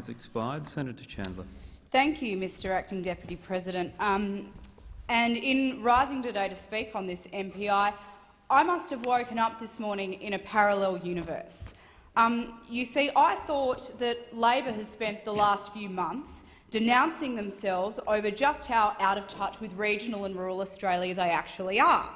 has expired. Senator Chandler. Thank you, Mr Acting Deputy President. And in rising today to speak on this MPI, I must have woken up this morning in a parallel universe. You see, I thought that Labor has spent the last few months denouncing themselves over just how out of touch with regional and rural Australia they actually are.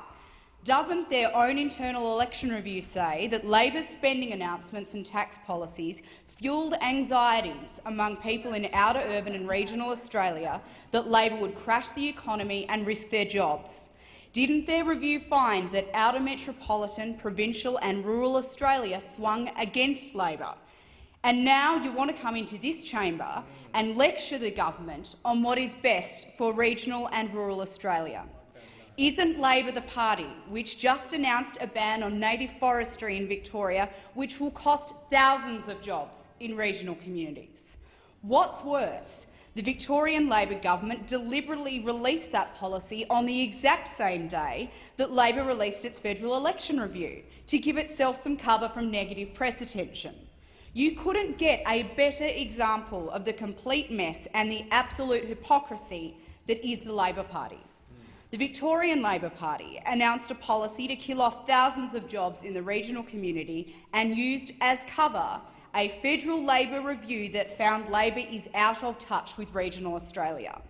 Doesn't their own internal election review say that Labor's spending announcements and tax policies fuelled anxieties among people in outer urban and regional Australia that Labor would crash the economy and risk their jobs? Didn't their review find that outer metropolitan, provincial and rural Australia swung against Labor? And now you want to come into this chamber and lecture the government on what is best for regional and rural Australia. Isn't Labor the party which just announced a ban on native forestry in Victoria, which will cost thousands of jobs in regional communities? What's worse, the Victorian Labor government deliberately released that policy on the exact same day that Labor released its federal election review to give itself some cover from negative press attention. You couldn't get a better example of the complete mess and the absolute hypocrisy that is the Labor Party. The Victorian Labor Party announced a policy to kill off thousands of jobs in the regional community and used as cover a federal Labor review that found Labor is out of touch with regional Australia.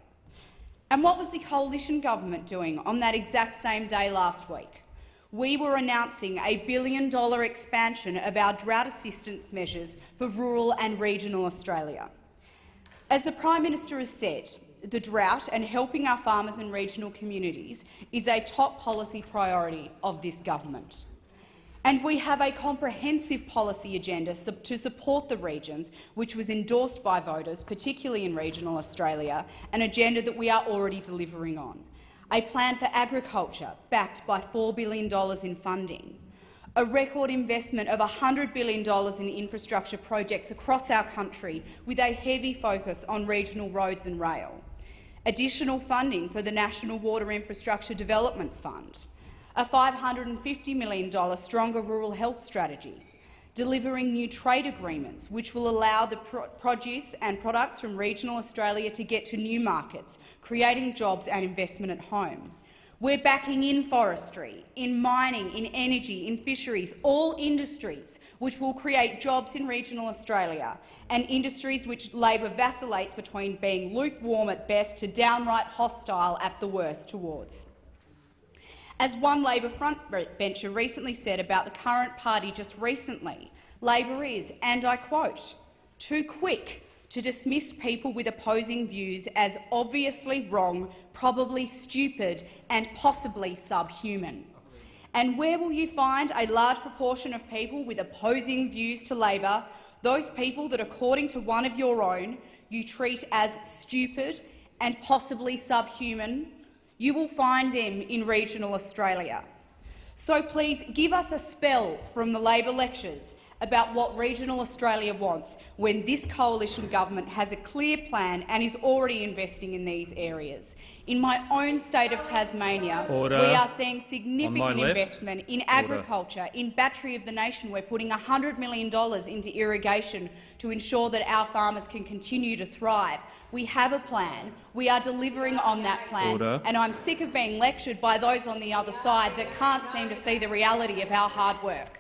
And what was the coalition government doing on that exact same day last week? We were announcing a $1 billion expansion of our drought assistance measures for rural and regional Australia. As the Prime Minister has said, the drought and helping our farmers and regional communities is a top policy priority of this government. And we have a comprehensive policy agenda to support the regions, which was endorsed by voters, particularly in regional Australia, an agenda that we are already delivering on. A plan for agriculture backed by $4 billion in funding. A record investment of $100 billion in infrastructure projects across our country with a heavy focus on regional roads and rail. Additional funding for the National Water Infrastructure Development Fund. A $550 million stronger rural health strategy. Delivering new trade agreements which will allow the produce and products from regional Australia to get to new markets, creating jobs and investment at home. We're backing in forestry, in mining, in energy, in fisheries, all industries which will create jobs in regional Australia, and industries which Labor vacillates between being lukewarm at best to downright hostile at the worst towards. As one Labor frontbencher recently said about the current party just recently, Labor is, and I quote, "too quick to dismiss people with opposing views as obviously wrong, probably stupid and possibly subhuman." And where will you find a large proportion of people with opposing views to Labor, those people that, according to one of your own, you treat as stupid and possibly subhuman? You will find them in regional Australia. So please give us a spell from the Labor lectures about what regional Australia wants when this coalition government has a clear plan and is already investing in these areas. In my own state of Tasmania, we are seeing significant investment in agriculture, in Battery of the Nation. We're putting $100 million into irrigation to ensure that our farmers can continue to thrive. We have a plan. We are delivering on that plan. And I'm sick of being lectured by those on the other side that can't seem to see the reality of our hard work.